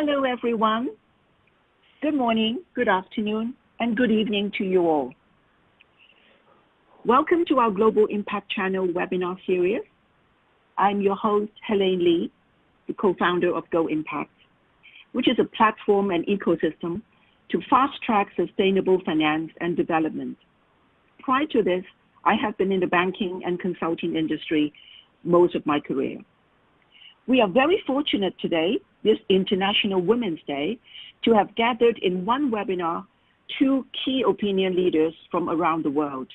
Hello, everyone. Good morning, good afternoon, and good evening to you all. Welcome to our Global Impact Channel webinar series. I'm your host, Helene Lee, the co-founder of Go Impact, which is a platform and ecosystem to fast-track sustainable finance and development. Prior to this, I have been in the banking and consulting industry most of my career. We are very fortunate today, this International Women's Day, to have gathered in one webinar two key opinion leaders from around the world.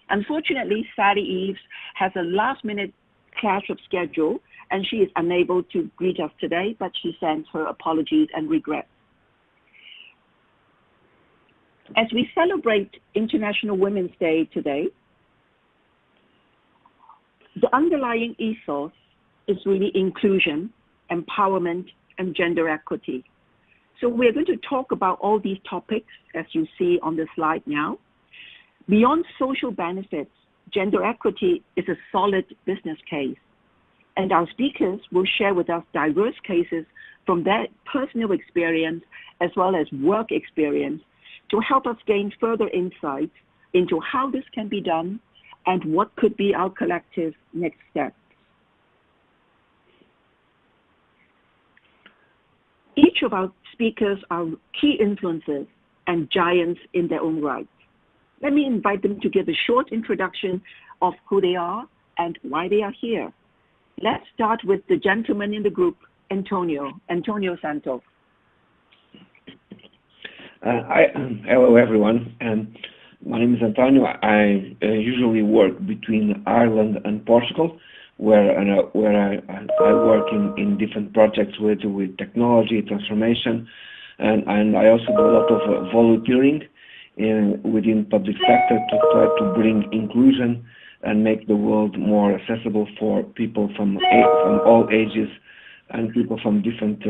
Unfortunately, Sally Eves has a last-minute clash of schedule, and she is unable to greet us today, but she sends her apologies and regrets. As we celebrate International Women's Day today, the underlying ethos is really inclusion, empowerment, and gender equity. So we're going to talk about all these topics as you see on the slide now. Beyond social benefits, gender equity is a solid business case. And our speakers will share with us diverse cases from their personal experience as well as work experience to help us gain further insights into how this can be done and what could be our collective next step. Each of our speakers are key influencers and giants in their own right. Let me invite them to give a short introduction of who they are and why they are here. Let's start with the gentleman in the group, Antonio Santos. Hello, everyone. My name is Antonio. I usually work between Ireland and Portugal, where I work in different projects related with technology, transformation, and I also do a lot of volunteering within public sector to try to bring inclusion and make the world more accessible for people from all ages and people from different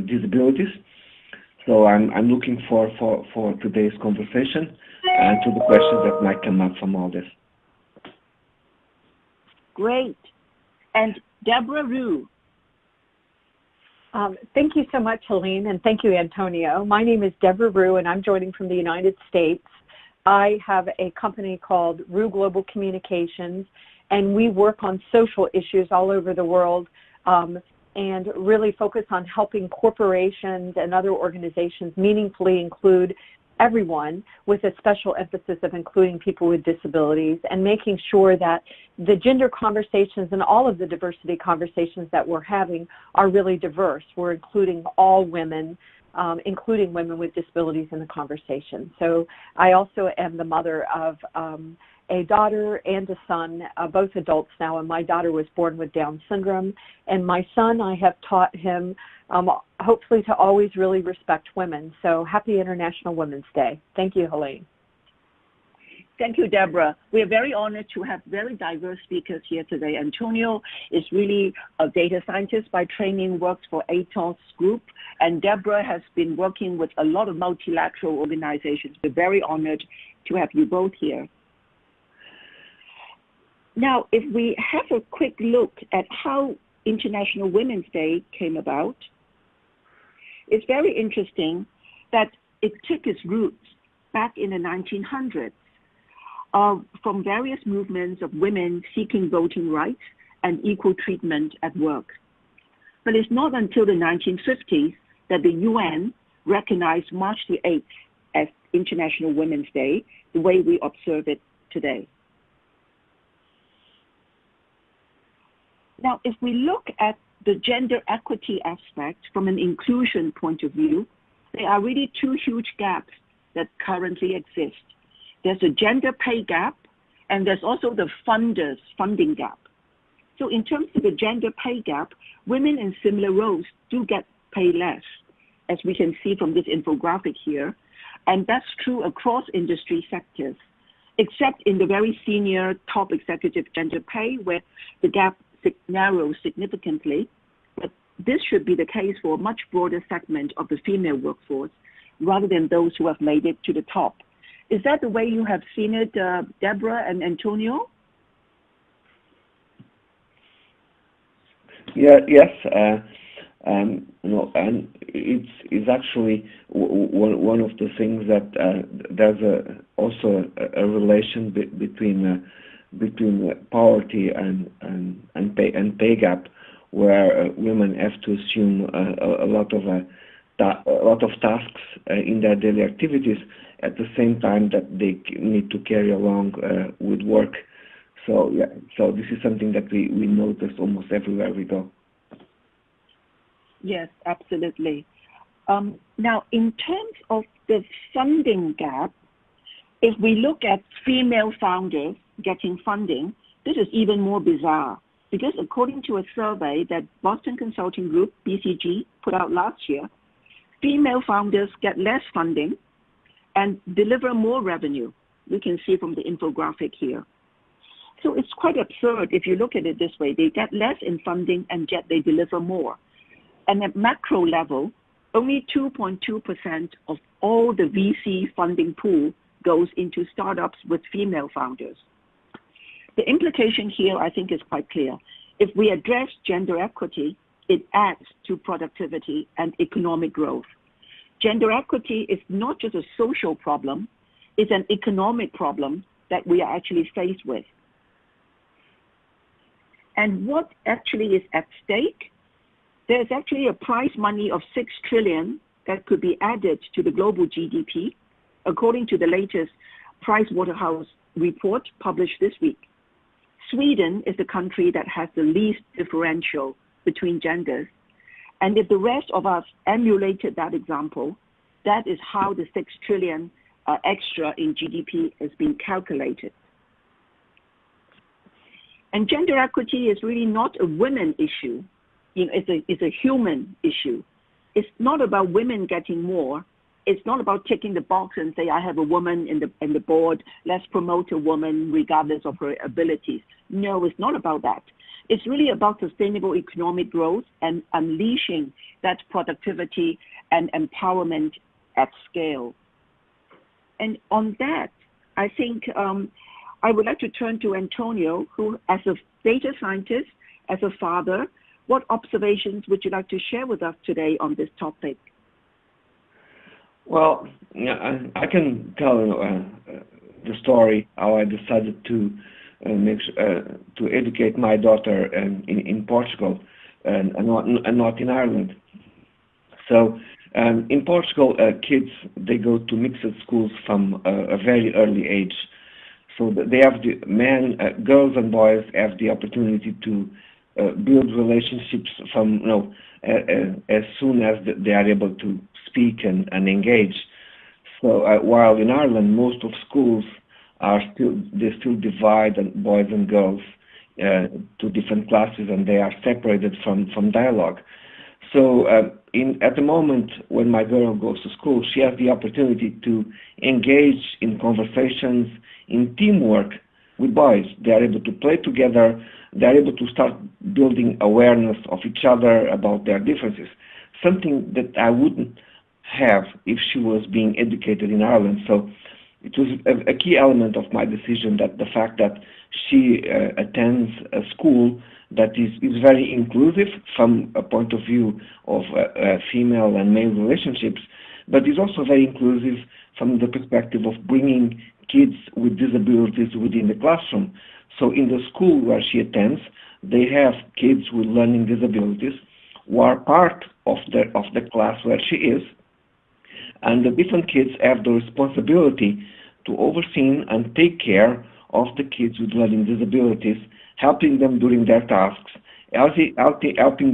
disabilities. So I'm looking for today's conversation and to the questions that might come up from all this. Great. And Deborah Rue. Thank you so much, Helene, and thank you, Antonio. My name is Deborah Rue, and I'm joining from the United States. I have a company called Rue Global Communications, and we work on social issues all over the world and really focus on helping corporations and other organizations meaningfully include everyone, with a special emphasis of including people with disabilities and making sure that the gender conversations and all of the diversity conversations that we're having are really diverse. We're including all women, including women with disabilities in the conversation. So I also am the mother of a daughter and a son, both adults now, and my daughter was born with Down syndrome. And my son, I have taught him hopefully to always really respect women. So happy International Women's Day. Thank you, Helene. Thank you, Deborah. We are very honored to have very diverse speakers here today. Antonio is really a data scientist by training, works for Atos Group, and Deborah has been working with a lot of multilateral organizations. We're very honored to have you both here. Now, if we have a quick look at how International Women's Day came about, it's very interesting that it took its roots back in the 1900s from various movements of women seeking voting rights and equal treatment at work. But it's not until the 1950s that the UN recognized March the 8th as International Women's Day, the way we observe it today. Now, if we look at the gender equity aspect from an inclusion point of view, there are really two huge gaps that currently exist. There's a gender pay gap, and there's also the funding gap. So in terms of the gender pay gap, women in similar roles do get paid less, as we can see from this infographic here, and that's true across industry sectors, except in the very senior top executive gender pay, where the gap narrows significantly. But this should be the case for a much broader segment of the female workforce, rather than those who have made it to the top. Is that the way you have seen it, Deborah and Antonio? Yeah, yes. And it's actually one of the things that there's also a relation between poverty and pay gap, where women have to assume a lot of tasks in their daily activities at the same time that they need to carry along with work. So this is something that we notice almost everywhere we go. Yes, absolutely. Now, in terms of the funding gap, if we look at female founders getting funding, this is even more bizarre, because according to a survey that Boston Consulting Group, BCG, put out last year, female founders get less funding and deliver more revenue. We can see from the infographic here. So it's quite absurd if you look at it this way. They get less in funding and yet they deliver more. And at macro level, only 2.2% of all the VC funding pool goes into startups with female founders. The implication here, I think, is quite clear. If we address gender equity, it adds to productivity and economic growth. Gender equity is not just a social problem, it's an economic problem that we are actually faced with. And what actually is at stake? There's actually a prize money of $6 trillion that could be added to the global GDP, according to the latest Pricewaterhouse report published this week. Sweden is the country that has the least differential between genders. And if the rest of us emulated that example, that is how the $6 trillion extra in GDP is being calculated. And gender equity is really not a women issue. It's a human issue. It's not about women getting more. It's not about ticking the box and say, I have a woman in the board, let's promote a woman regardless of her abilities. No, it's not about that. It's really about sustainable economic growth and unleashing that productivity and empowerment at scale. And on that, I think I would like to turn to Antonio, who, as a data scientist, as a father, what observations would you like to share with us today on this topic? Well, I can tell the story how I decided to educate my daughter in Portugal and not in Ireland. So in Portugal, kids, they go to mixed schools from a very early age. So they have girls and boys have the opportunity to build relationships from as soon as they are able to speak and engage. So while in Ireland most of schools still divide boys and girls to different classes, and they are separated from dialogue. So at the moment when my girl goes to school, she has the opportunity to engage in conversations, in teamwork with boys. They are able to play together. They are able to start building awareness of each other about their differences, something that I wouldn't have if she was being educated in Ireland. So it was a key element of my decision, that the fact that she attends a school that is very inclusive from a point of view of female and male relationships, but is also very inclusive from the perspective of bringing kids with disabilities within the classroom. So in the school where she attends, they have kids with learning disabilities who are part of the class where she is, and the different kids have the responsibility to oversee and take care of the kids with learning disabilities, helping them during their tasks, helping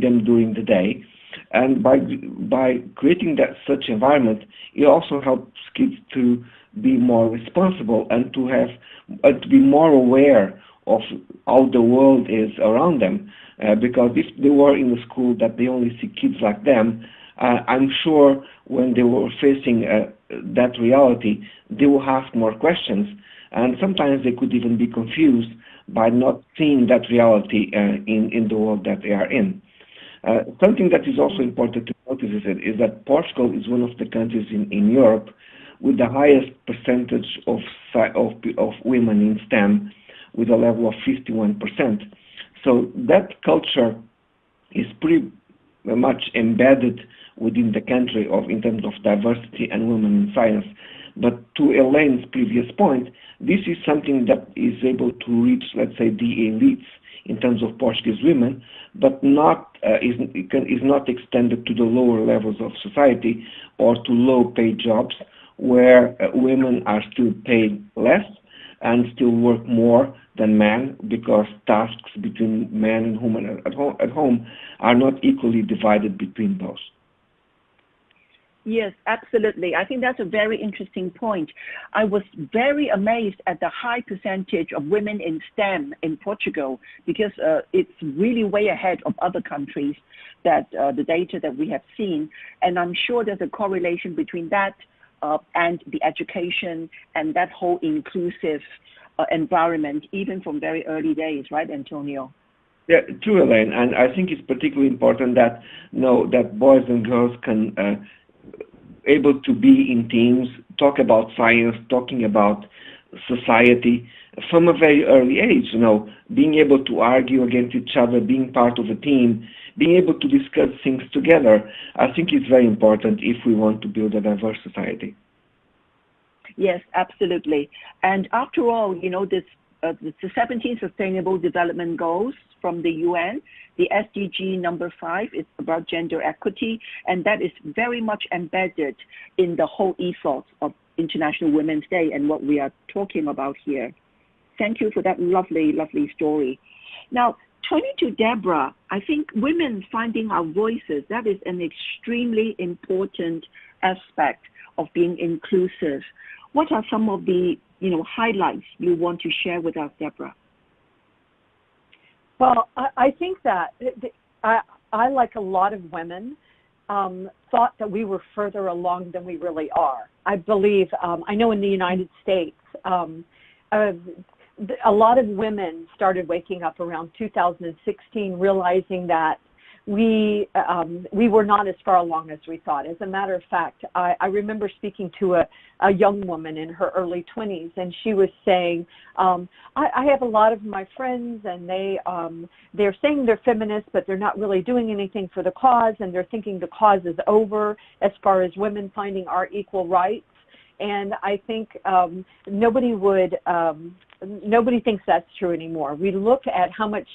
them during the day. And by creating such environment, it also helps kids to be more responsible and to be more aware of how the world is around them. Because if they were in a school that they only see kids like them, I'm sure when they were facing that reality, they will ask more questions, and sometimes they could even be confused by not seeing that reality in the world that they are in. Something that is also important to notice is that Portugal is one of the countries in Europe with the highest percentage of women in STEM, with a level of 51%. So that culture is pretty much embedded within the country in terms of diversity and women in science. But to Elaine's previous point, this is something that is able to reach, let's say, the elites in terms of Portuguese women, but is not extended to the lower levels of society or to low-paid jobs where women are still paid less and still work more than men, because tasks between men and women at home are not equally divided between those. Yes, absolutely. I think that's a very interesting point. I was very amazed at the high percentage of women in STEM in Portugal, because it's really way ahead of other countries, that the data that we have seen. And I'm sure there's a correlation between that and the education and that whole inclusive environment, even from very early days, right, Antonio? Yeah, true, Elaine. And I think it's particularly important that that boys and girls can able to be in teams, talk about science, talking about society from a very early age. Being able to argue against each other, being part of a team, being able to discuss things together, I think is very important if we want to build a diverse society. Yes, absolutely. And after all, the 17 Sustainable Development Goals from the UN, the SDG number 5 is about gender equity, and that is very much embedded in the whole ethos of International Women's Day and what we are talking about here. Thank you for that lovely, lovely story. Now, turning to Deborah, I think women finding our voices, that is an extremely important aspect of being inclusive. What are some of the highlights you want to share with us, Deborah? Well, I think that I, like a lot of women, thought that we were further along than we really are. I believe, I know in the United States, a lot of women started waking up around 2016, realizing that we were not as far along as we thought. As a matter of fact, I remember speaking to a young woman in her early 20s, and she was saying, I have a lot of my friends, and they're saying they're feminists, but they're not really doing anything for the cause, and they're thinking the cause is over as far as women finding our equal rights. And I think nobody thinks that's true anymore. We look at how much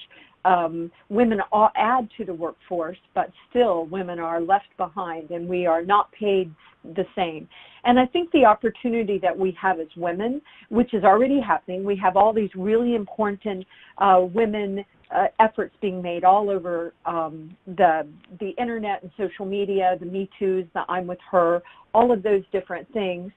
women add to the workforce, but still women are left behind and we are not paid the same. And I think the opportunity that we have as women, which is already happening, we have all these really important women efforts being made all over the internet and social media, the Me Too's, the I'm With Her, all of those different things.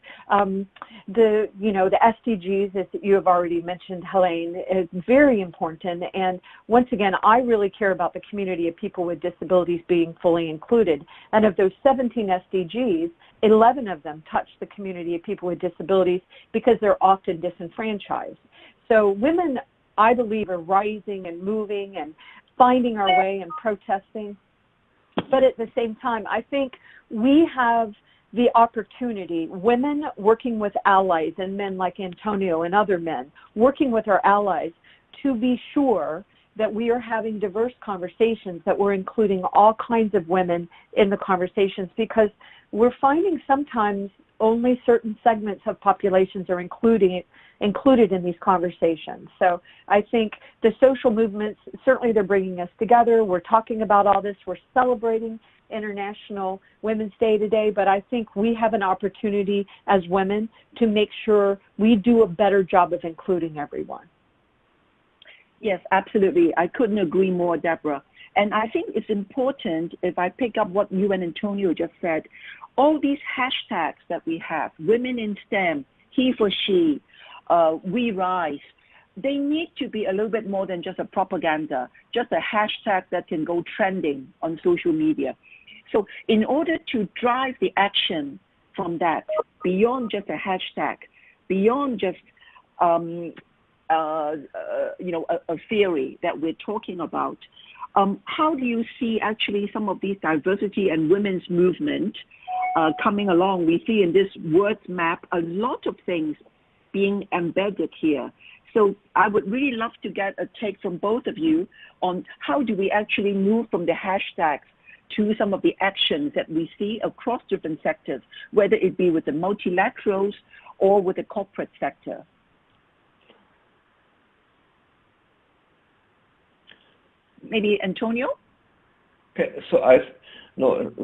The SDGs, as you have already mentioned, Helene, is very important. And once again, I really care about the community of people with disabilities being fully included. And of those 17 SDGs, 11 of them touch the community of people with disabilities because they're often disenfranchised. So women, I believe, are rising and moving and finding our way and protesting. But at the same time, I think we have the opportunity, women working with allies and men like Antonio and other men, working with our allies to be sure that we are having diverse conversations, that we're including all kinds of women in the conversations, because we're finding sometimes only certain segments of populations are included in these conversations. So I think the social movements, certainly they're bringing us together. We're talking about all this. We're celebrating International Women's Day today, but I think we have an opportunity as women to make sure we do a better job of including everyone. Yes, absolutely. I couldn't agree more, Deborah. And I think it's important, if I pick up what you and Antonio just said, all these hashtags that we have, women in STEM, he for she, we rise, they need to be a little bit more than just a propaganda, just a hashtag that can go trending on social media. So in order to drive the action from that, beyond just a hashtag, beyond just a theory that we're talking about, how do you see actually some of these diversity and women's movement coming along? We see in this words map a lot of things being embedded here. So I would really love to get a take from both of you on how do we actually move from the hashtags to some of the actions that we see across different sectors, whether it be with the multilaterals or with the corporate sector? Maybe Antonio? Okay, so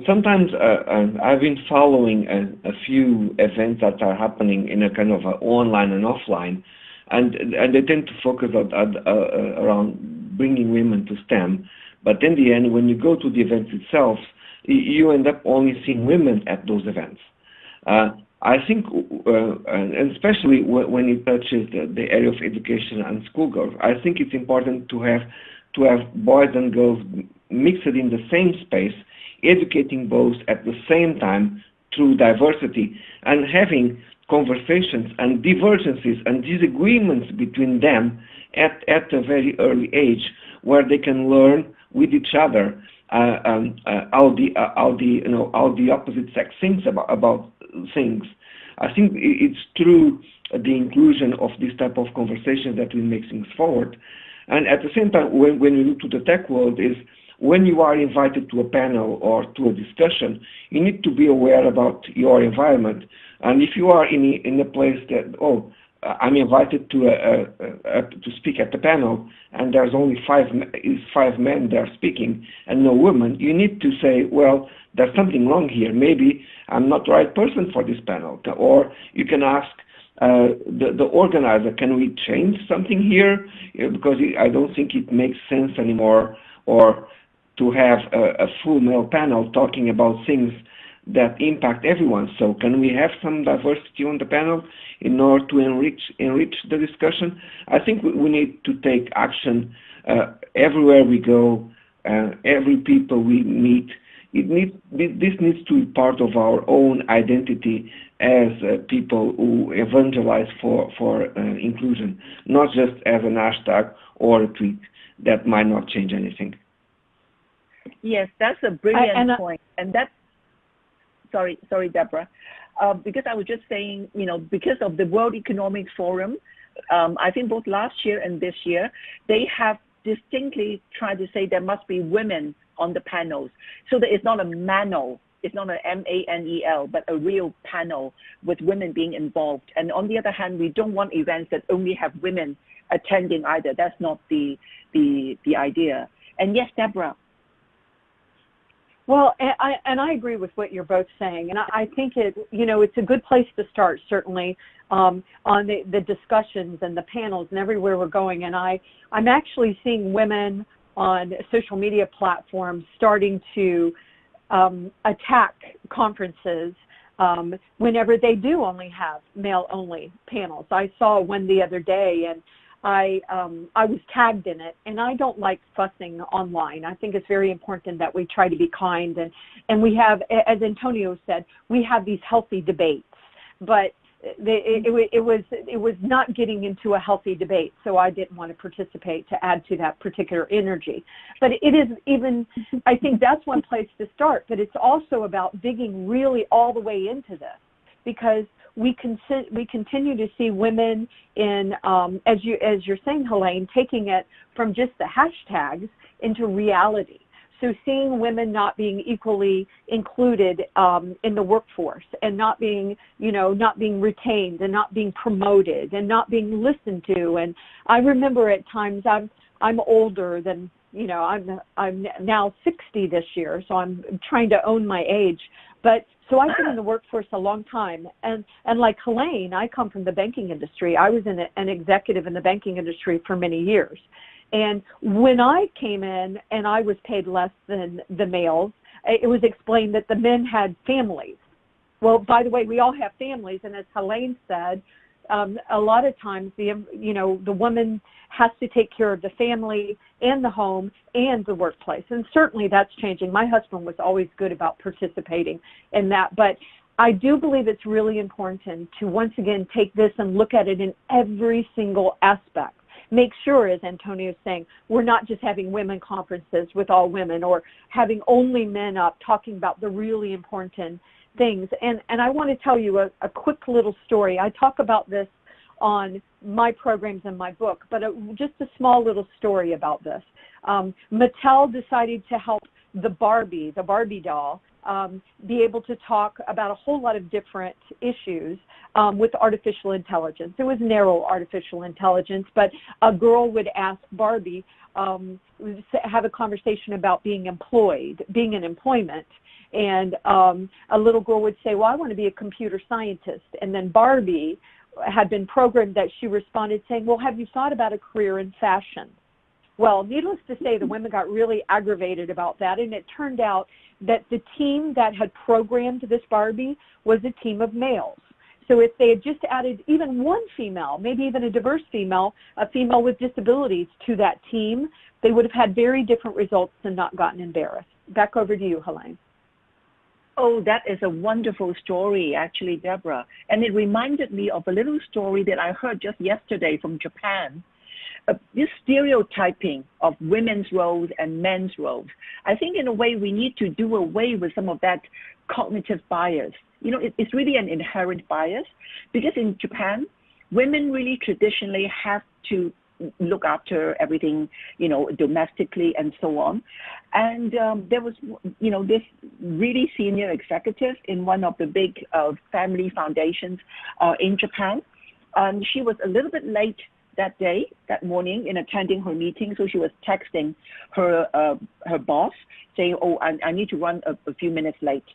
sometimes I've been following a few events that are happening in a kind of online and offline, and they tend to focus around bringing women to STEM. But in the end, when you go to the event itself, you end up only seeing women at those events. I think, and especially when it touches the area of education and schoolgirls, I think it's important to have boys and girls mixed in the same space, educating both at the same time through diversity, and having conversations and divergences and disagreements between them at a very early age, where they can learn with each other how the opposite sex thinks about things. I think it's through the inclusion of this type of conversation that we make things forward. And at the same time, when you look to the tech world, is when you are invited to a panel or to a discussion, you need to be aware about your environment. And if you are in a place that, I'm invited to speak at the panel, and there's only five men there speaking and no women, you need to say, well, there's something wrong here. Maybe I'm not the right person for this panel. Or you can ask the organizer, can we change something here? Because I don't think it makes sense anymore, or to have a full male panel talking about things that impact everyone. So can we have some diversity on the panel in order to enrich the discussion? I think we need to take action everywhere we go, every people we meet. This needs to be part of our own identity as people who evangelize for inclusion, not just as an hashtag or a tweet that might not change anything. Yes, that's a brilliant point. And that's, sorry, Deborah, because I was just saying, because of the World Economic Forum, I think both last year and this year, they have distinctly tried to say there must be women on the panels, so that it's not a manel, it's not an MANEL, but a real panel with women being involved. And on the other hand, we don't want events that only have women attending either. That's not the idea. And yes, Deborah. Well, and I agree with what you're both saying, and I think it's a good place to start, certainly, on the discussions and the panels and everywhere we're going. And I'm actually seeing women on social media platforms starting to attack conferences whenever they do only have male-only panels. I saw one the other day, and I was tagged in it, and I don't like fussing online. I think it's very important that we try to be kind, and we have, as Antonio said, we have these healthy debates, but it was not getting into a healthy debate, so I didn't want to participate to add to that particular energy. But it is even, I think that's one place to start, but it's also about digging really all the way into this, because we continue to see women in, as you're saying, Helene, taking it from just the hashtags into reality. So seeing women not being equally included in the workforce, and not being retained, and not being promoted, and not being listened to. And I remember at times, I'm older than, I'm now 60 this year, so I'm trying to own my age. But so I've been in the workforce a long time, and like Helene, I come from the banking industry. I was an executive in the banking industry for many years. And when I came in and I was paid less than the males, it was explained that the men had families. Well, by the way, we all have families, and as Helene said, a lot of times the woman has to take care of the family and the home and the workplace, and certainly that's changing. My husband was always good about participating in that, but I do believe it's really important to once again take this and look at it in every single aspect. Make sure, as Antonio is saying, we're not just having women conferences with all women, or having only men up talking about the really important things. And I want to tell you a quick little story. I talk about this on my programs in my book, but just a small little story about this. Mattel decided to help the Barbie doll, be able to talk about a whole lot of different issues with artificial intelligence. It was narrow artificial intelligence, but a girl would ask Barbie, have a conversation about being employed, being in employment. And a little girl would say, well, I want to be a computer scientist. And then Barbie had been programmed that she responded saying, well, have you thought about a career in fashion? Well, needless to say, the women got really aggravated about that, and it turned out that the team that had programmed this Barbie was a team of males. So if they had just added even one female, maybe even a diverse female, a female with disabilities to that team, they would have had very different results and not gotten embarrassed. Back over to you, Helene. Oh, that is a wonderful story, actually, Deborah. And it reminded me of a little story that I heard just yesterday from Japan. This stereotyping of women's roles and men's roles. I think in a way we need to do away with some of that cognitive bias. You know, it's really an inherent bias because in Japan, women really traditionally have to look after everything, you know, domestically and so on. And there was, you know, this really senior executive in one of the big family foundations in Japan. And she was a little bit late that morning in attending her meeting. So she was texting her boss saying, oh, I need to run a few minutes late.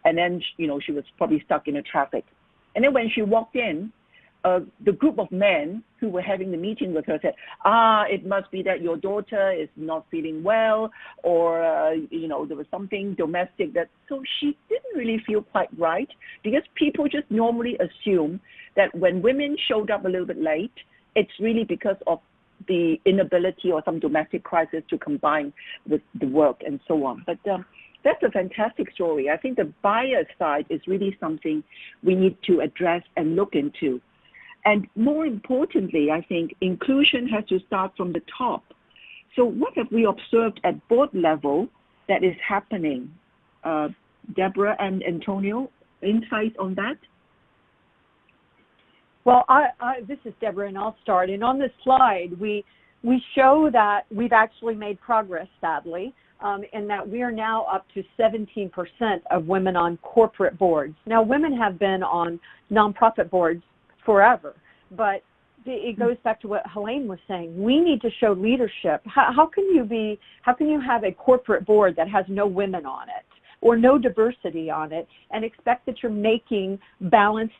And then, you know, she was probably stuck in the traffic. And then when she walked in, the group of men who were having the meeting with her said, it must be that your daughter is not feeling well, or, you know, there was something domestic that, so she didn't really feel quite right, because people just normally assume that when women showed up a little bit late, it's really because of the inability or some domestic crisis to combine with the work and so on. But that's a fantastic story. I think the bias side is really something we need to address and look into. And more importantly, I think inclusion has to start from the top. So what have we observed at board level that is happening? Deborah and Antonio, insight on that? Well, this is Deborah, and I'll start. And on this slide, we show that we've actually made progress, sadly, in that we are now up to 17% of women on corporate boards. Now, women have been on nonprofit boards forever, but it goes back to what Helene was saying. We need to show leadership. How can you have a corporate board that has no women on it or no diversity on it and expect that you're making balanced,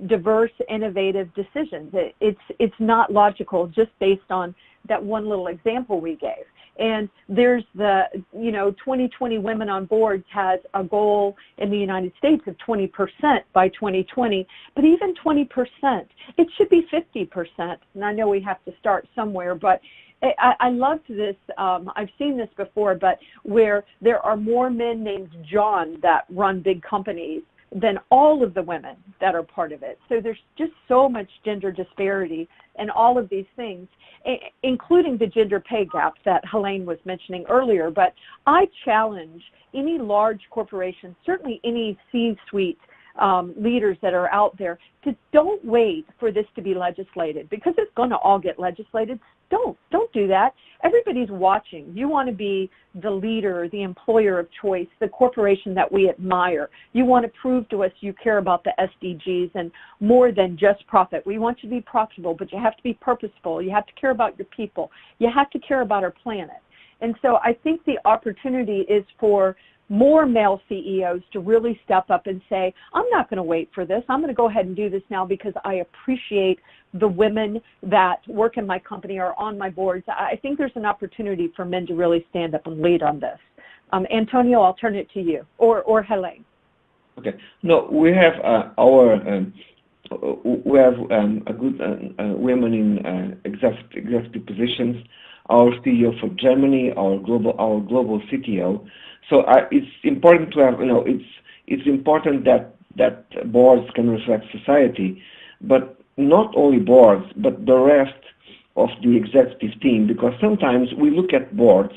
diverse, innovative decisions? It's not logical just based on that one little example we gave. And there's the, 2020 Women on Boards has a goal in the United States of 20% by 2020, but even 20%, it should be 50%. And I know we have to start somewhere, but I loved this. I've seen this before, but where there are more men named John that run big companies than all of the women that are part of it. So there's just so much gender disparity in all of these things, including the gender pay gap that Helene was mentioning earlier. But I challenge any large corporation, certainly any C-suite leaders that are out there, to don't wait for this to be legislated, because it's going to all get legislated. Don't do that. Everybody's watching. You want to be the leader, the employer of choice, the corporation that we admire. You want to prove to us you care about the SDGs and more than just profit. We want you to be profitable, but you have to be purposeful. You have to care about your people. You have to care about our planet. And so I think the opportunity is for more male CEOs to really step up and say, I'm not going to wait for this. I'm going to go ahead and do this now because I appreciate the women that work in my company or on my boards. I think there's an opportunity for men to really stand up and lead on this. Antonio, I'll turn it to you, or Helene. Okay. No, we have a good women in executive positions. Our CEO for Germany, our global CTO. So it's important to have, it's important that boards can reflect society, but not only boards, but the rest of the executive team, because sometimes we look at boards,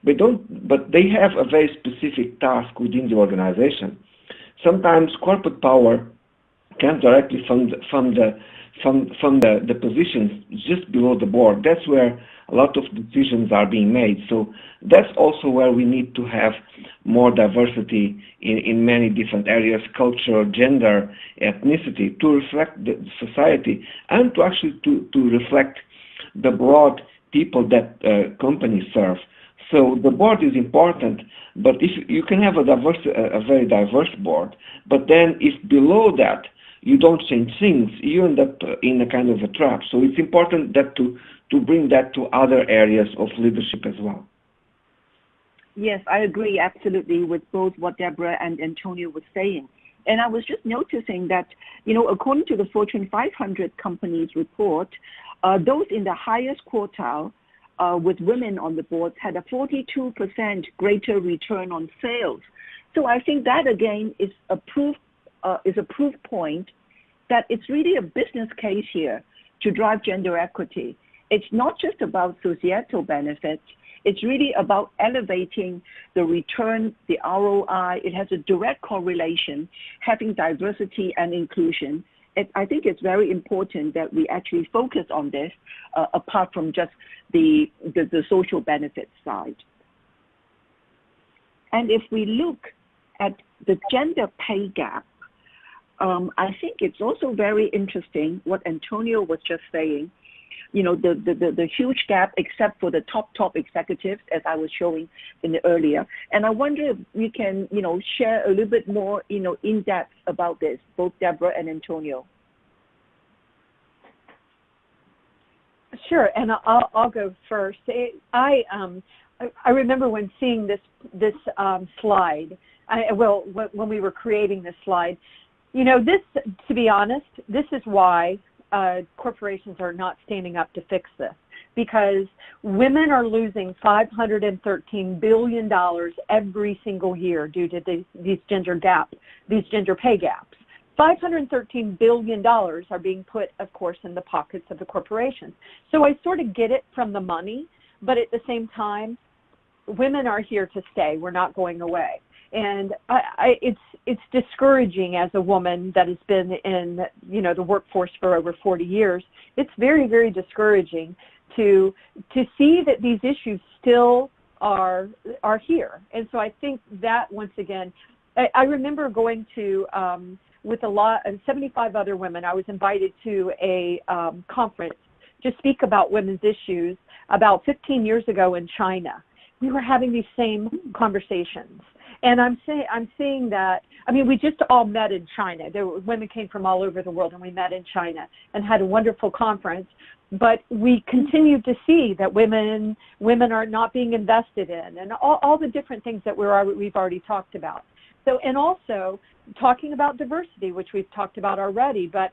but they have a very specific task within the organization. Sometimes corporate power comes directly from from the positions just below the board. That's where a lot of decisions are being made. So that's also where we need to have more diversity in many different areas, culture, gender, ethnicity, to reflect the society and to actually to reflect the broad people that companies serve. So the board is important, but if you can have a very diverse board, but then if below that you don't change things, you end up in a kind of a trap. So it's important that to bring that to other areas of leadership as well. Yes, I agree absolutely with both what Deborah and Antonio were saying. And I was just noticing that, according to the Fortune 500 companies report, those in the highest quartile with women on the boards had a 42% greater return on sales. So I think that again is a proof point that it's really a business case here to drive gender equity. It's not just about societal benefits. It's really about elevating the return, the ROI. It has a direct correlation, having diversity and inclusion. I think it's very important that we actually focus on this, apart from just the social benefits side. And if we look at the gender pay gap, I think it's also very interesting what Antonio was just saying. The huge gap, except for the top executives, as I was showing earlier. And I wonder if we can, share a little bit more, in depth about this, both Deborah and Antonio. Sure, and I'll go first. I remember when seeing this slide. When we were creating this slide, this, to be honest, this is why corporations are not standing up to fix this, because women are losing $513 billion every single year due to these gender pay gaps. $513 billion are being put, of course, in the pockets of the corporations. So I sort of get it from the money, but at the same time, women are here to stay. We're not going away. And it's discouraging as a woman that has been in the workforce for over 40 years. It's very, very discouraging to see that these issues still are here. And so I think that, once again, I remember going to with 75 other women. I was invited to a conference to speak about women's issues about 15 years ago in China. We were having these same conversations. And I'm seeing that, we just all met in China. Women came from all over the world, and we met in China and had a wonderful conference. But we continue to see that women are not being invested in, and all the different things that we've already talked about. So, and also talking about diversity, which we've talked about already. But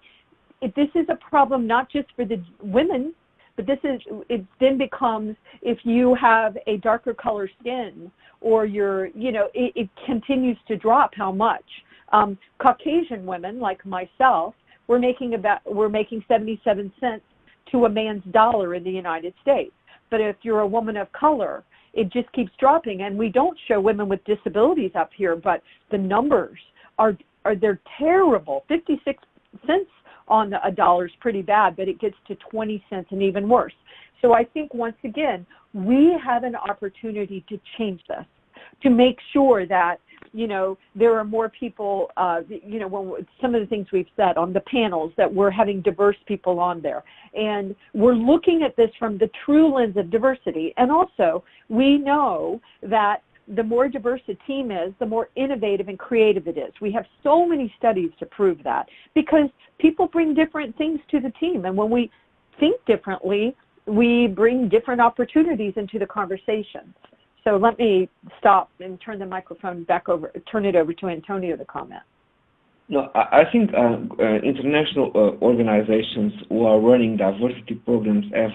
this is a problem not just for the women, but it then becomes, if you have a darker color skin, or it continues to drop how much. Caucasian women like myself, we're making 77 cents to a man's dollar in the United States. But if you're a woman of color, it just keeps dropping. And we don't show women with disabilities up here, but the numbers they're terrible. 56 cents on a dollar is pretty bad, but it gets to 20 cents and even worse. So I think, once again, we have an opportunity to change this, to make sure that, there are more people, when some of the things we've said on the panels, that we're having diverse people on there. And we're looking at this from the true lens of diversity. And also, we know that the more diverse a team is, the more innovative and creative it is. We have so many studies to prove that, because people bring different things to the team. And when we think differently, we bring different opportunities into the conversation. So let me stop and turn the microphone turn it over to Antonio to comment. No, I think international organizations who are running diversity programs have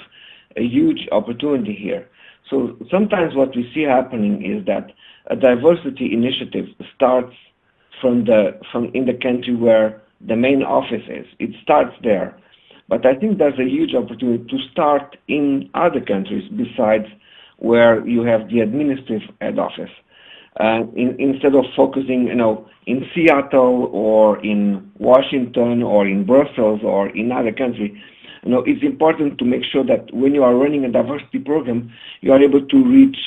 a huge opportunity here. So sometimes what we see happening is that a diversity initiative starts from in the country where the main office is. It starts there. But I think there's a huge opportunity to start in other countries besides where you have the administrative head office. instead of focusing, in Seattle or in Washington or in Brussels or in other countries. It's important to make sure that when you are running a diversity program, you are able to reach,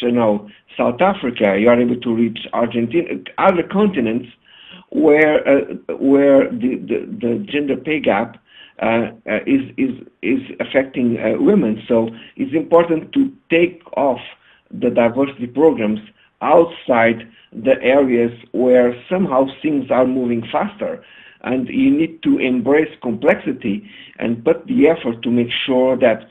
South Africa, you are able to reach Argentina, other continents where the gender pay gap is affecting women. So it's important to take off the diversity programs outside the areas where somehow things are moving faster. And you need to embrace complexity and put the effort to make sure that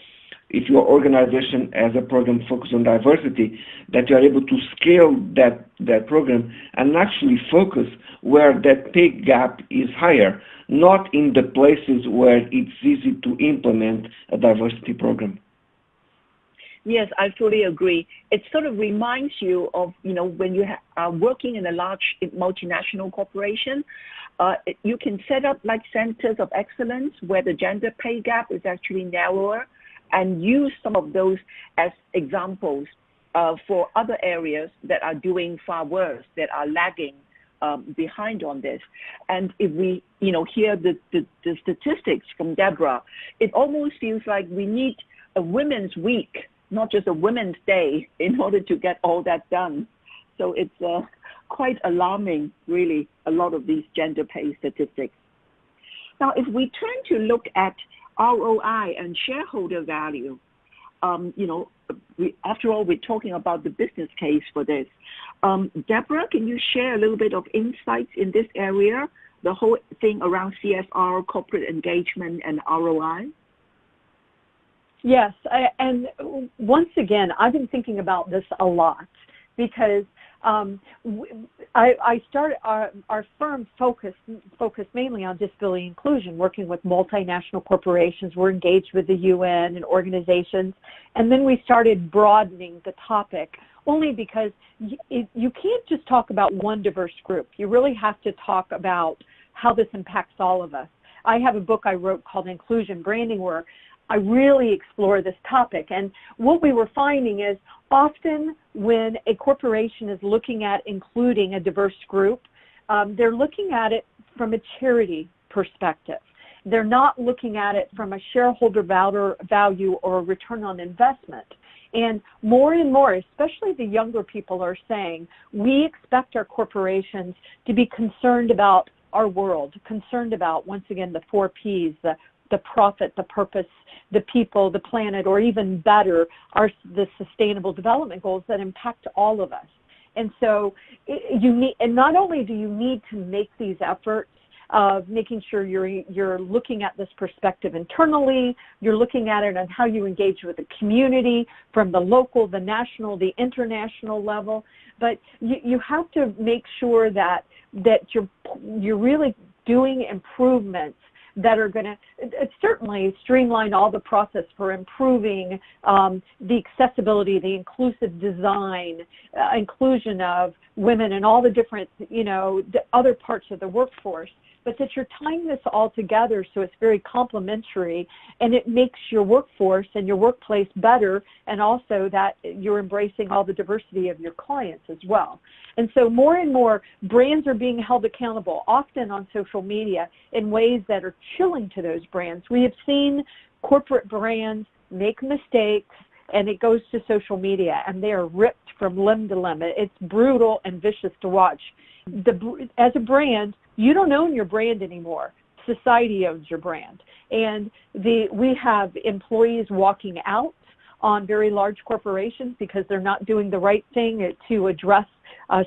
if your organization has a program focused on diversity, that you are able to scale that program and actually focus where that pay gap is higher, not in the places where it's easy to implement a diversity program. Yes, I fully agree. It sort of reminds you of, when you are working in a large multinational corporation, you can set up like centers of excellence where the gender pay gap is actually narrower and use some of those as examples for other areas that are doing far worse, that are lagging behind on this. And if we, hear the statistics from Deborah, it almost feels like we need a Women's Week, not just a Women's Day, in order to get all that done. So it's quite alarming, really, a lot of these gender pay statistics. Now, if we turn to look at ROI and shareholder value, after all, we're talking about the business case for this. Deborah, can you share a little bit of insights in this area, the whole thing around CSR, corporate engagement, and ROI? Yes, and once again, I've been thinking about this a lot because I started our firm focused mainly on disability inclusion, working with multinational corporations. We're engaged with the UN and organizations, and then we started broadening the topic only because you can't just talk about one diverse group. You really have to talk about how this impacts all of us. I have a book I wrote called Inclusion Branding where I really explore this topic. And what we were finding is often when a corporation is looking at including a diverse group, they're looking at it from a charity perspective. They're not looking at it from a shareholder value or a return on investment. And more, especially the younger people, are saying, we expect our corporations to be concerned about our world, concerned about, once again, the 4 Ps, the profit, the purpose, the people, the planet, or even better, the sustainable development goals that impact all of us. And so and not only do you need to make these efforts of making sure you're looking at this perspective internally, you're looking at it on how you engage with the community from the local, the national, the international level, but you have to make sure that you're really doing improvements that are going to certainly streamline all the process for improving the accessibility, the inclusive design, inclusion of women and all the different, the other parts of the workforce, but that you're tying this all together so it's very complementary and it makes your workforce and your workplace better, and also that you're embracing all the diversity of your clients as well. And so more and more brands are being held accountable, often on social media, in ways that are chilling to those brands. We have seen corporate brands make mistakes, and it goes to social media, and they are ripped from limb to limb. It's brutal and vicious to watch. As a brand, you don't own your brand anymore. Society owns your brand. And we have employees walking out on very large corporations because they're not doing the right thing to address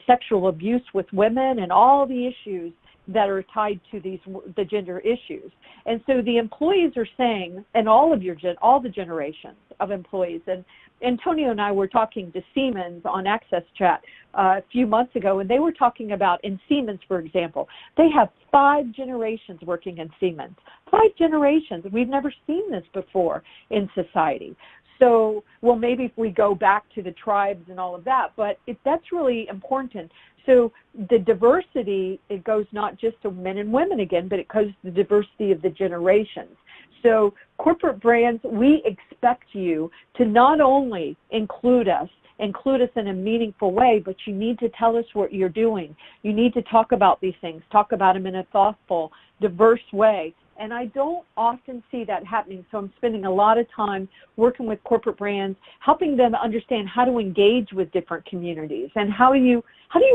sexual abuse with women and all the issues that are tied to the gender issues. And so the employees are saying, and all the generations of employees, and Antonio and I were talking to Siemens on Access Chat a few months ago, and they were talking about, in Siemens, for example, they have 5 generations working in Siemens. 5 generations. We've never seen this before in society. So, well, maybe if we go back to the tribes and all of that, but that's really important. So the diversity, it goes not just to men and women again, but it goes to the diversity of the generations. So corporate brands, we expect you to not only include us include us in a meaningful way, but you need to tell us what you're doing. You need to talk about these things, talk about them in a thoughtful, diverse way. And I don't often see that happening, so I'm spending a lot of time working with corporate brands, helping them understand how to engage with different communities and how do you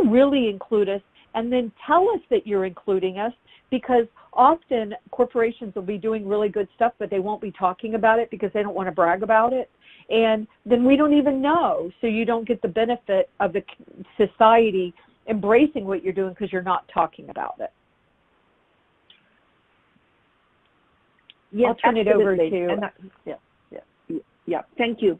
really include us, and then tell us that you're including us, because often corporations will be doing really good stuff, but they won't be talking about it because they don't want to brag about it. And then we don't even know, so you don't get the benefit of the society embracing what you're doing because you're not talking about it. Yes, I'll turn absolutely. it over to... Yeah, thank you.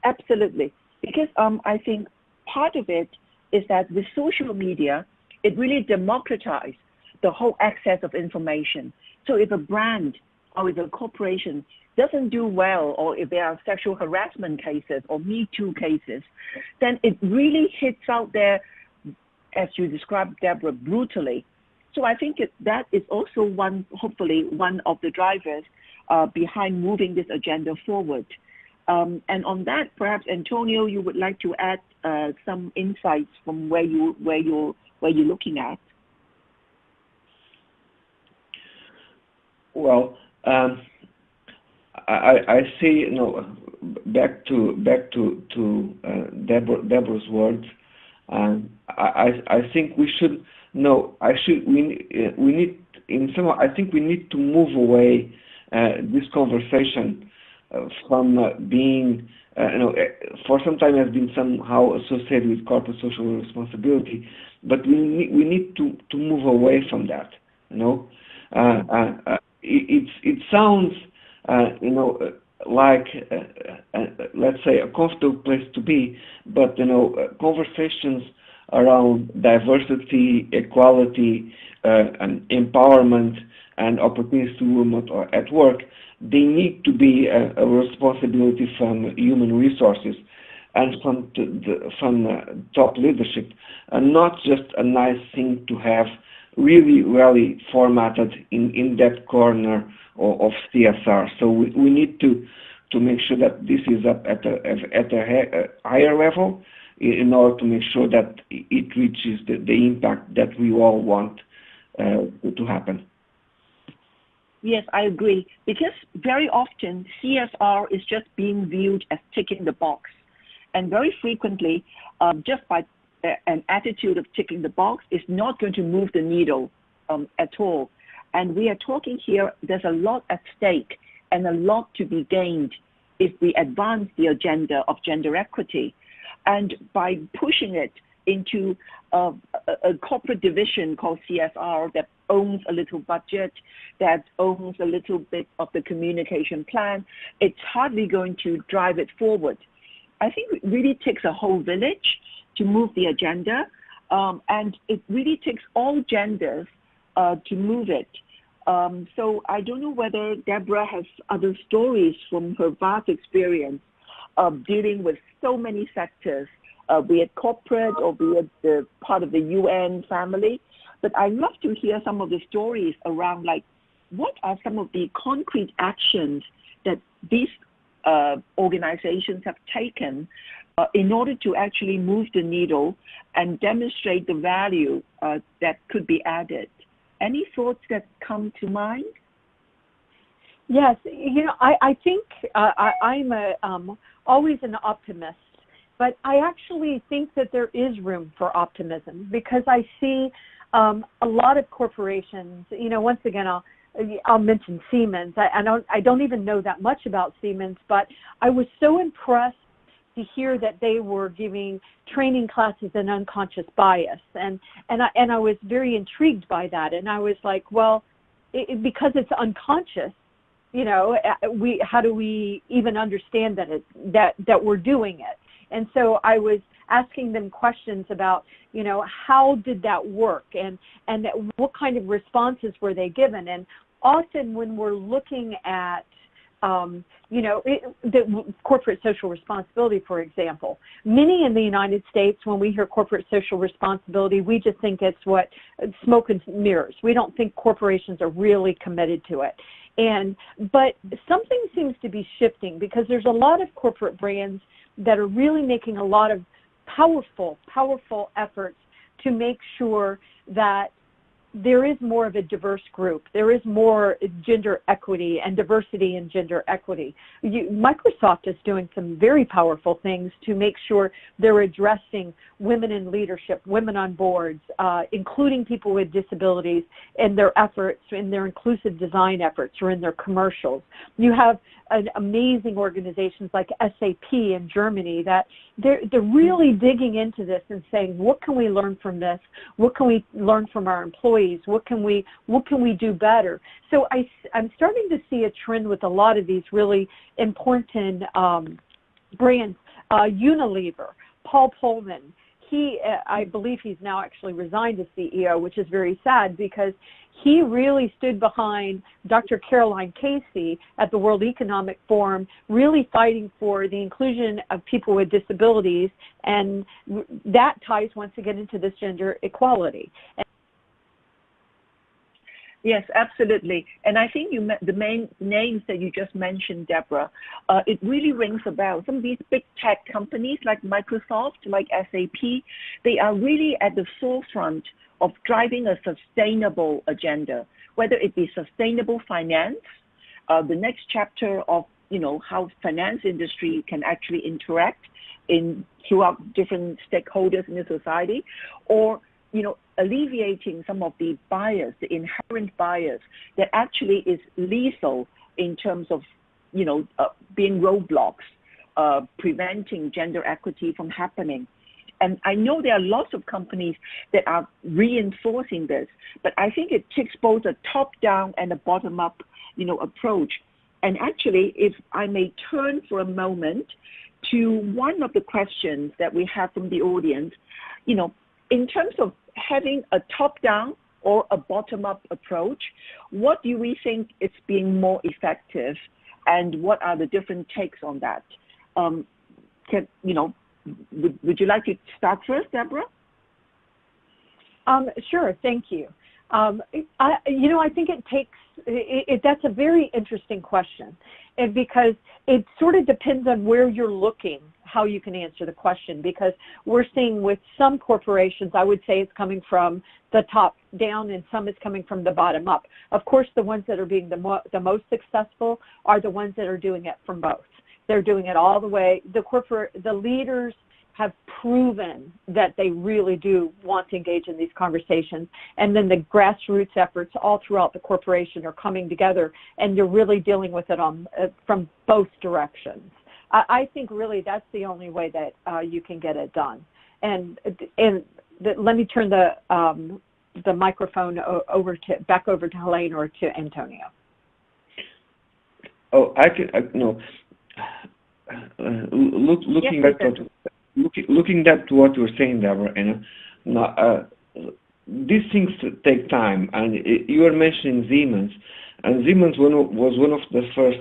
Absolutely. Because I think part of it is that with social media, it really democratized the whole access of information. So if a brand or if a corporation doesn't do well, or if there are sexual harassment cases or Me Too cases, then it really hits out there, as you described, Deborah, brutally. So I think that is also hopefully one of the drivers behind moving this agenda forward. And on that, perhaps Antonio, you would like to add some insights from where you're looking at. Well, I see. Back to Deborah's words. I think we should. No, we need in some. I think we need to move away this conversation from being. For some time has been somehow associated with corporate social responsibility, but we need to move away from that. It sounds like let's say a comfortable place to be, but conversations around diversity, equality, and empowerment and opportunities to women at work, they need to be a responsibility from human resources and from top leadership, and not just a nice thing to have really formatted in that corner of CSR. So we need to make sure that this is up at a higher level in order to make sure that it reaches the impact that we all want to happen. Yes, I agree. Because very often CSR is just being viewed as ticking the box. And very frequently, just by an attitude of ticking the box is not going to move the needle at all. And we are talking here, there's a lot at stake and a lot to be gained if we advance the agenda of gender equity. And by pushing it into a corporate division called CSR that owns a little budget, that owns a little bit of the communication plan, it's hardly going to drive it forward. I think it really takes a whole village to move the agenda, and it really takes all genders to move it. So I don't know whether Deborah has other stories from her vast experience of dealing with so many sectors, be it corporate or be it the part of the UN family. But I'd love to hear some of the stories around, like, what are some of the concrete actions that these organizations have taken in order to actually move the needle and demonstrate the value that could be added. Any thoughts that come to mind? Yes, I think I'm always an optimist, but I actually think that there is room for optimism because I see a lot of corporations. Once again, I'll mention Siemens. I don't even know that much about Siemens, but I was so impressed to hear that they were giving training classes in unconscious bias, and I was very intrigued by that. And I was like, well, because it's unconscious, how do we even understand that we're doing it? And so I was asking them questions about, how did that work, and what kind of responses were they given? And often when we're looking at the corporate social responsibility, for example, many in the United States, when we hear corporate social responsibility, we just think it's smoke and mirrors. We don't think corporations are really committed to it. But something seems to be shifting because there's a lot of corporate brands that are really making a lot of powerful efforts to make sure that there is more of a diverse group. There is more gender equity and diversity in gender equity. Microsoft is doing some very powerful things to make sure they're addressing women in leadership, women on boards, including people with disabilities in their efforts, in their inclusive design efforts or in their commercials. You have amazing organizations like SAP in Germany that they're really digging into this and saying, what can we learn from this? What can we learn from our employees? What can we do better? So I'm starting to see a trend with a lot of these really important brands. Unilever, Paul Polman, I believe he's now actually resigned as CEO, which is very sad because he really stood behind Dr. Caroline Casey at the World Economic Forum, really fighting for the inclusion of people with disabilities, and that ties once again into this gender equality. Yes, absolutely. And I think the main names that you just mentioned, Deborah, it really rings a bell. Some of these big tech companies like Microsoft, like SAP, they are really at the forefront of driving a sustainable agenda, whether it be sustainable finance, the next chapter of how finance industry can actually interact throughout different stakeholders in the society, or alleviating some of the bias, the inherent bias that actually is lethal in terms of, being roadblocks, preventing gender equity from happening. And I know there are lots of companies that are reinforcing this, but I think it takes both a top-down and a bottom-up, approach. And actually, if I may turn for a moment to one of the questions that we have from the audience, in terms of having a top-down or a bottom-up approach, what do we think is being more effective, and what are the different takes on that? Would you like to start first, Deborah? Sure, thank you. I think that's a very interesting question, and because it sort of depends on where you're looking, how you can answer the question, because we're seeing with some corporations, I would say it's coming from the top down and some is coming from the bottom up. Of course, the ones that are being the most successful are the ones that are doing it from both. They're doing it all the way. The leaders have proven that they really do want to engage in these conversations. And then the grassroots efforts all throughout the corporation are coming together, and you're really dealing with it from both directions. I think really that's the only way that you can get it done. And let me turn the microphone back over to Helene or to Antonio. Oh, looking yes, at what you were saying, Deborah, these things take time, and you were mentioning Siemens, and Siemens was one of the first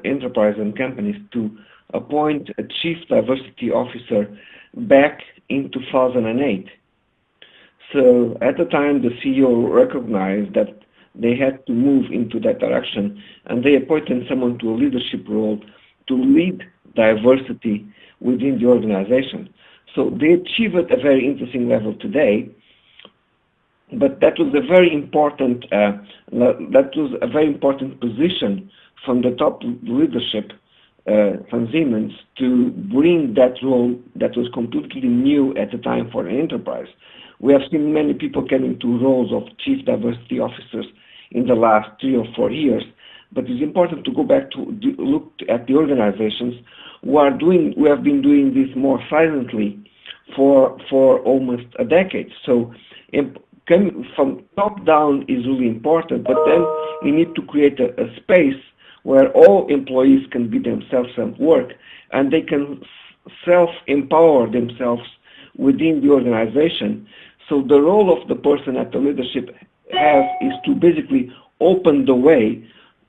enterprise and companies to appoint a chief diversity officer back in 2008. So at the time, the CEO recognized that they had to move into that direction, and they appointed someone to a leadership role to lead diversity within the organization. So they achieved a very interesting level today, but that was a very important position from the top leadership from Siemens to bring that role that was completely new at the time for an enterprise. We have seen many people coming to roles of chief diversity officers in the last 3 or 4 years, but it's important to go back to look at the organizations who have been doing this more silently for almost a decade. So coming from top down is really important, but then you need to create a space where all employees can be themselves at work, and they can self-empower themselves within the organization. So the role of the person at the leadership is to basically open the way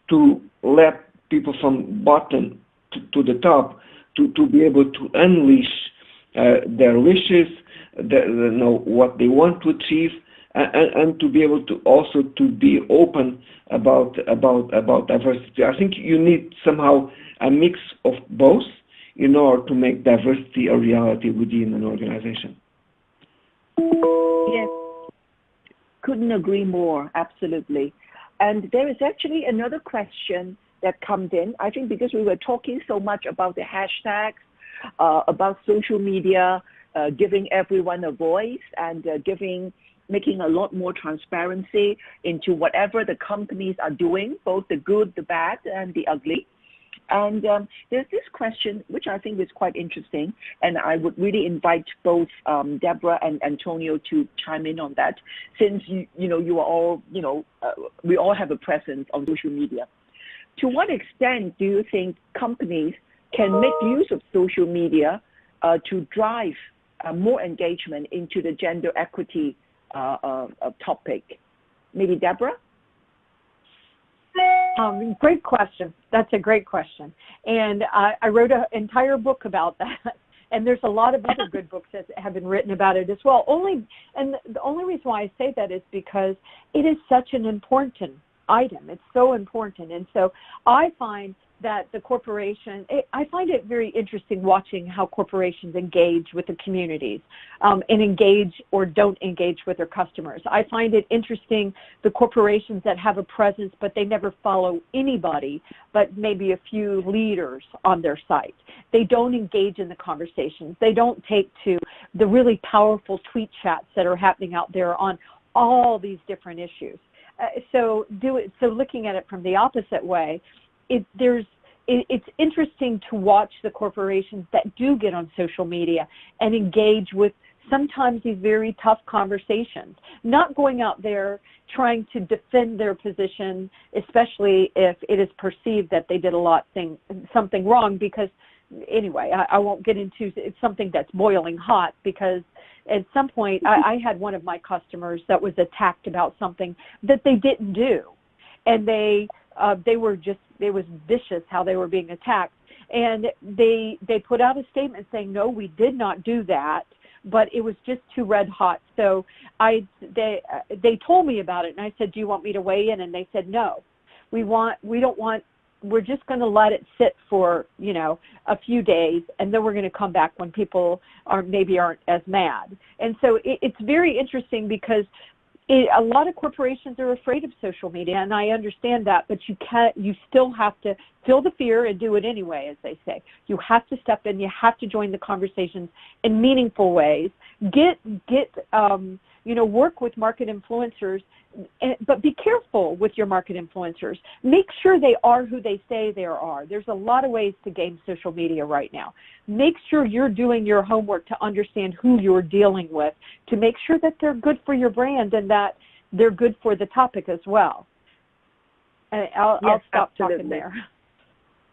to let people from bottom to the top to be able to unleash their wishes, what they want to achieve, and to be able to also to be open about diversity. I think you need somehow a mix of both in order to make diversity a reality within an organization. Yes, couldn't agree more, absolutely. And there is actually another question that comes in, I think because we were talking so much about the hashtags, about social media, giving everyone a voice and making a lot more transparency into whatever the companies are doing, both the good, the bad, and the ugly. And there's this question, which I think is quite interesting, and I would really invite both Deborah and Antonio to chime in on that, since you are all, we all have a presence on social media. To what extent do you think companies can make use of social media to drive more engagement into the gender equity topic? Maybe Deborah? Great question. That's a great question. And I wrote an entire book about that. And there's a lot of other good books that have been written about it as well. And the only reason why I say that is because it is such an important item. It's so important. And so I find that I find it very interesting watching how corporations engage with the communities and engage or don't engage with their customers. I find it interesting, the corporations that have a presence, but they never follow anybody, but maybe a few leaders on their site. They don't engage in the conversations. They don't take to the really powerful tweet chats that are happening out there on all these different issues. So looking at it from the opposite way, it's interesting to watch the corporations that do get on social media and engage with sometimes these very tough conversations, not going out there trying to defend their position, especially if it is perceived that they did something wrong, because anyway, I won't get into it's something that's boiling hot, because at some point I had one of my customers that was attacked about something that they didn't do, and it was vicious how they were being attacked, and they put out a statement saying, no, we did not do that, but it was just too red hot. So they told me about it, and I said, do you want me to weigh in? And they said, no, we're just going to let it sit for, a few days, and then we're going to come back when people aren't as mad. And so it's very interesting, because a lot of corporations are afraid of social media, and I understand that, but you still have to feel the fear and do it anyway, as they say. You have to step in, you have to join the conversations in meaningful ways. Work with market influencers, but be careful with your market influencers. Make sure they are who they say they are. There's a lot of ways to game social media right now. Make sure you're doing your homework to understand who you're dealing with, to make sure that they're good for your brand and that they're good for the topic as well. And I'll stop talking there.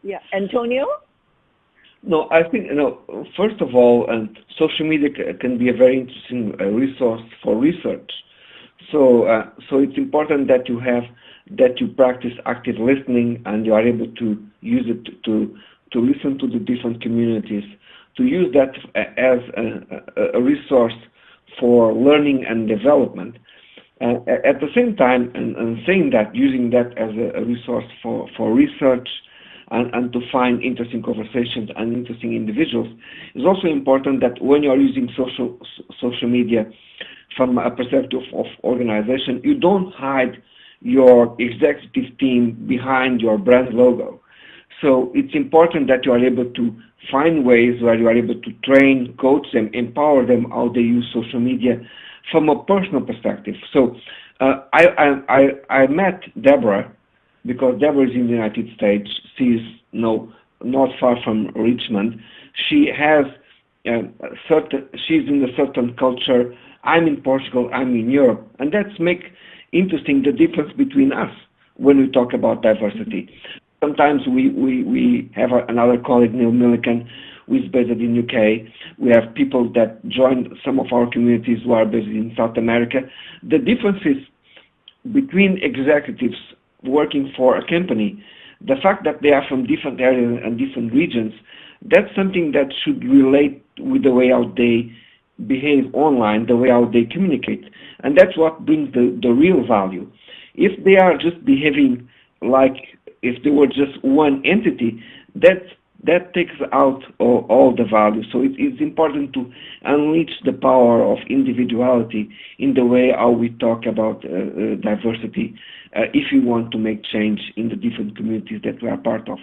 Yeah. Antonio? No, I think, first of all, social media can be a very interesting resource for research. So it's important that you practice active listening, and you are able to use it to listen to the different communities, to use that as a resource for learning and development. At the same time, and saying that, using that as a resource for research and to find interesting conversations and interesting individuals, is also important that when you are using social media from a perspective of organization, you don't hide your executive team behind your brand logo. So it's important that you are able to find ways where you are able to train, coach them, empower them how they use social media from a personal perspective. So I met Deborah because Deborah is in the United States. She's not far from Richmond. She has she's in a certain culture. I'm in Portugal, I'm in Europe, and that's make interesting the difference between us when we talk about diversity. Sometimes we have another colleague, Neil Milliken, who is based in UK. We have people that join some of our communities who are based in South America. The differences between executives working for a company, the fact that they are from different areas and different regions, that's something that should relate with the way how they behave online, the way how they communicate. And that's what brings the real value. If they are just behaving like if they were just one entity, that that takes out all the value. So it's important to unleash the power of individuality in the way how we talk about diversity if we want to make change in the different communities that we are part of.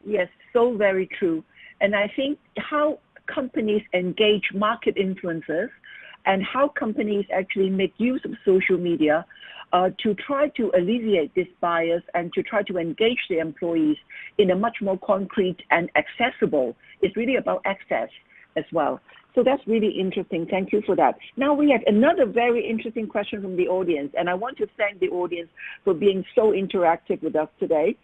Yes, so very true. And I think how companies engage market influencers and how companies actually make use of social media to try to alleviate this bias and to try to engage the employees in a much more concrete and accessible. It's really about access as well. So that's really interesting. Thank you for that. Now we have another very interesting question from the audience, and I want to thank the audience for being so interactive with us today.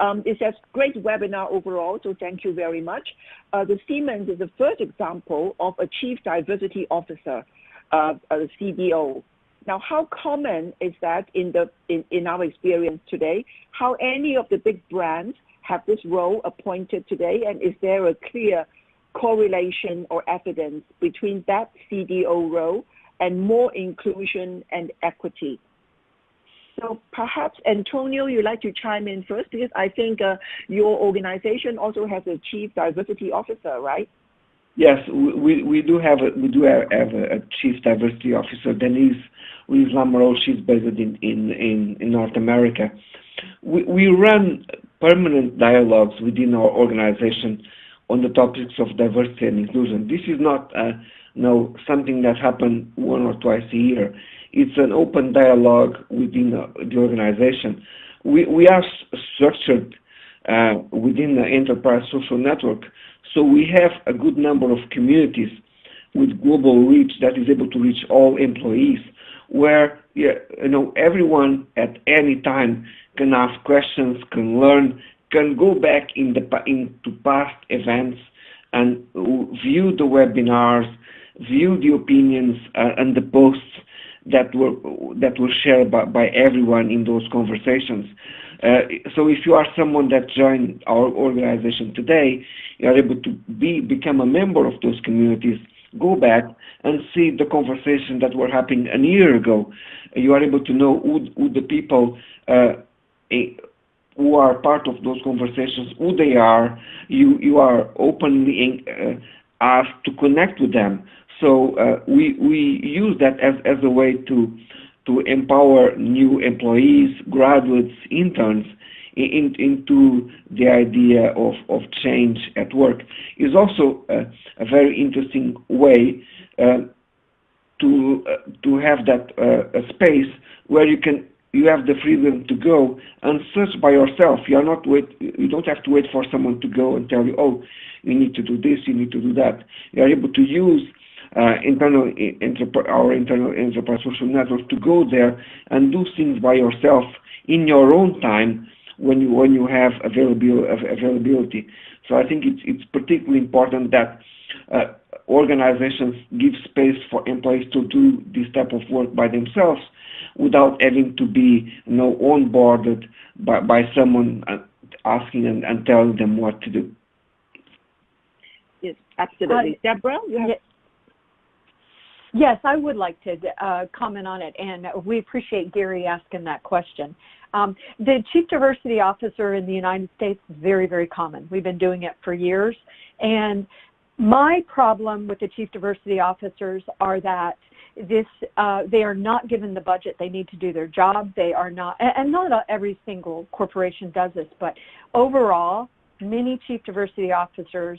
It's a great webinar overall, so thank you very much. The Siemens is the first example of a Chief Diversity Officer, a CDO. Now, how common is that in our experience today? How any of the big brands have this role appointed today, and is there a clear correlation or evidence between that CDO role and more inclusion and equity? So perhaps, Antonio, you'd like to chime in first, because I think your organization also has a Chief Diversity Officer, right? Yes, we do have a Chief Diversity Officer, Denise Lamoureux. She's based in North America. We run permanent dialogues within our organization on the topics of diversity and inclusion. This is not something that happens one or twice a year. It's an open dialogue within the organization. We are structured within the Enterprise Social Network, so we have a good number of communities with global reach that is able to reach all employees, where everyone at any time can ask questions, can learn, can go back into past events and view the webinars, view the opinions and the posts that were shared by everyone in those conversations. So if you are someone that joined our organization today, you are able to become a member of those communities, go back and see the conversation that were happening a year ago. You are able to know who the people who are part of those conversations, who they are. You are openly asked to connect with them. So we use that as a way to empower new employees, graduates, interns into the idea of change at work. Is also a very interesting way to have that a space where you have the freedom to go and search by yourself. You don't have to wait for someone to go and tell you, oh, you need to do this, you need to do that. You are able to use our internal enterprise social network to go there and do things by yourself in your own time when you have availability. So I think it's particularly important that organizations give space for employees to do this type of work by themselves without having to be onboarded by someone asking and telling them what to do. Yes, absolutely. Deborah, you have... Yes, I would like to comment on it, and we appreciate Gary asking that question. The Chief Diversity Officer in the United States is very, very common. We've been doing it for years, and my problem with the Chief Diversity Officers are that they are not given the budget they need to do their job. They are not, and not every single corporation does this, but overall, many Chief Diversity Officers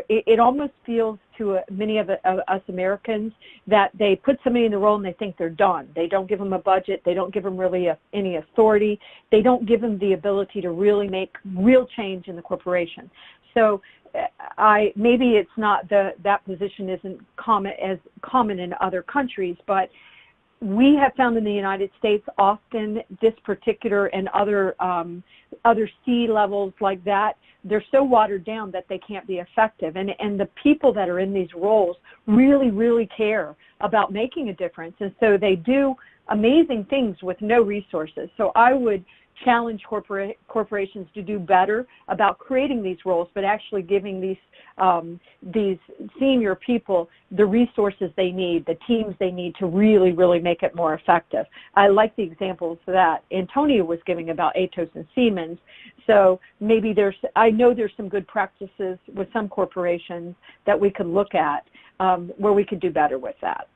it almost feels to many of us Americans that they put somebody in the role and they think they're done. They don't give them a budget. They don't give them really any authority. They don't give them the ability to really make real change in the corporation. So maybe it's not that position isn't as common in other countries, but we have found in the United States often this particular and other C levels like that, they're so watered down that they can't be effective. And the people that are in these roles really, really care about making a difference. And so they do amazing things with no resources. So I would challenge corporations to do better about creating these roles, but actually giving these senior people the resources they need, the teams they need to really, really make it more effective. I like the examples that Antonio was giving about Atos and Siemens. So maybe I know there's some good practices with some corporations that we could look at where we could do better with that.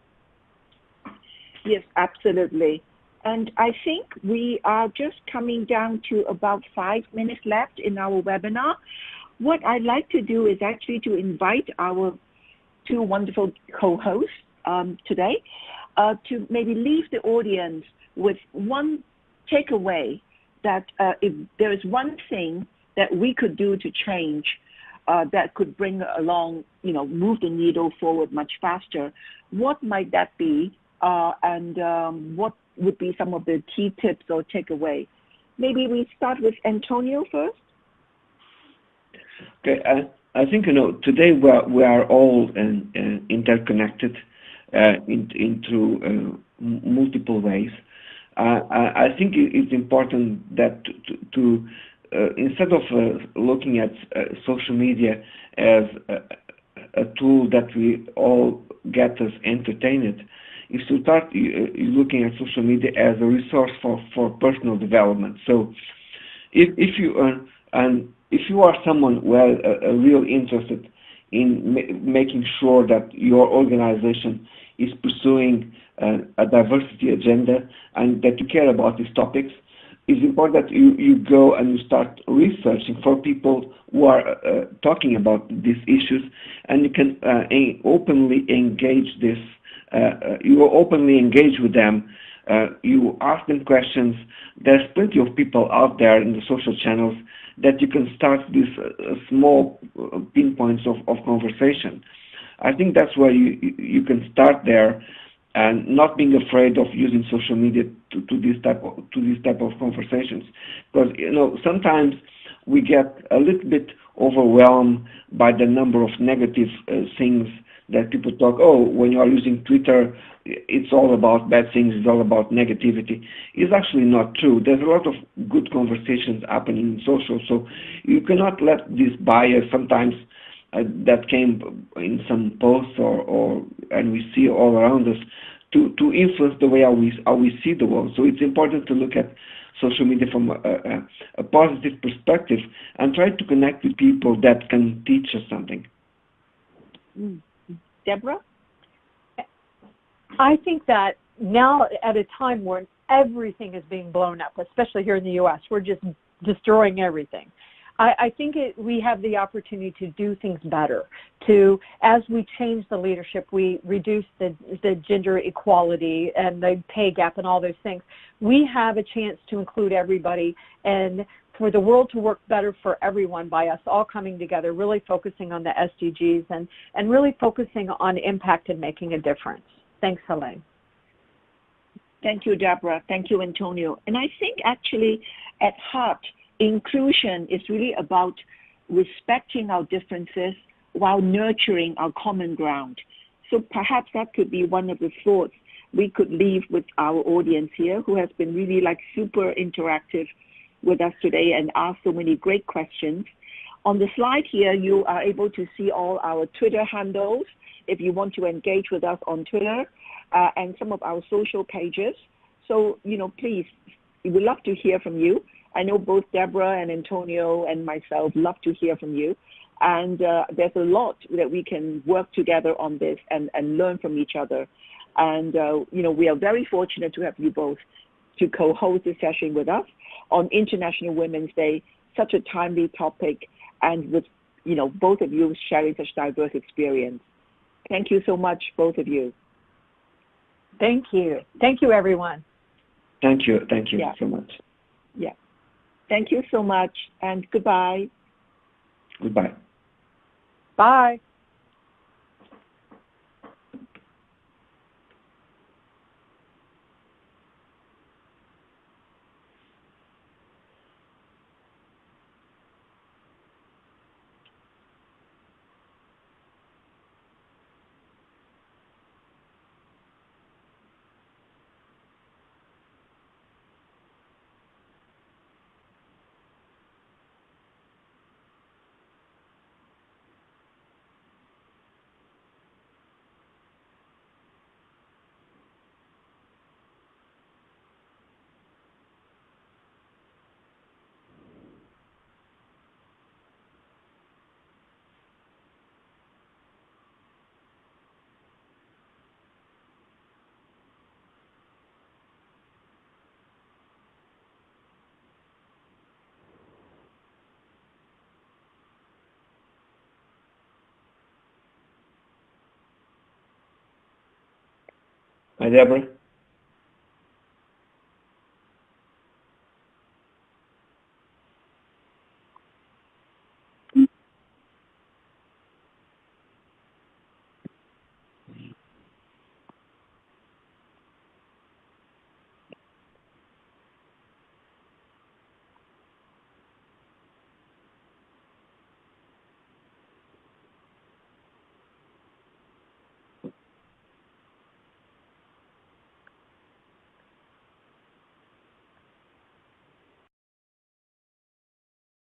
Yes, absolutely. And I think we are just coming down to about 5 minutes left in our webinar. What I'd like to do is actually to invite our two wonderful co-hosts today to maybe leave the audience with one takeaway that if there is one thing that we could do to change that could bring along, move the needle forward much faster, what might that be? And what would be some of the key tips or takeaway? Maybe we start with Antonio first. Okay, I think today we are all interconnected into multiple ways. I think it's important that to instead of looking at social media as a tool that we all get us entertained, is to start looking at social media as a resource for personal development. So if you are someone who has a real interested in making sure that your organization is pursuing a diversity agenda and that you care about these topics, it's important that you go and you start researching for people who are talking about these issues, and you can openly engage this. You openly engage with them. You ask them questions. There's plenty of people out there in the social channels that you can start these small pinpoints of conversation. I think that's where you can start there, and not being afraid of using social media to this type of conversations, because sometimes we get a little bit overwhelmed by the number of negative things that people talk. Oh, when you are using Twitter, it's all about bad things, it's all about negativity. It's actually not true. There's a lot of good conversations happening in social, so you cannot let this bias sometimes that came in some posts and we see all around us to influence the way how we see the world. So it's important to look at social media from a positive perspective and try to connect with people that can teach us something. Deborah? I think that now at a time when everything is being blown up, especially here in the U.S., we're just destroying everything. I think we have the opportunity to do things better. As we change the leadership, we reduce the gender equality and the pay gap and all those things. We have a chance to include everybody and for the world to work better for everyone by us all coming together, really focusing on the SDGs and really focusing on impact and making a difference. Thanks, Helene. Thank you, Deborah. Thank you, Antonio. And I think actually at heart, inclusion is really about respecting our differences while nurturing our common ground. So perhaps that could be one of the thoughts we could leave with our audience here, who has been really super interactive with us today and asked so many great questions. On the slide here, you are able to see all our Twitter handles if you want to engage with us on Twitter and some of our social pages. So, please, we would love to hear from you. I know both Deborah and Antonio and myself love to hear from you. And there's a lot that we can work together on this and learn from each other. And, we are very fortunate to have you both to co-host this session with us on International Women's Day, such a timely topic, and with, both of you sharing such diverse experience. Thank you so much, both of you. Thank you. Thank you, everyone. Thank you. Thank you so much. Yeah. Thank you so much, and goodbye. Goodbye. Bye. Hi, Deborah.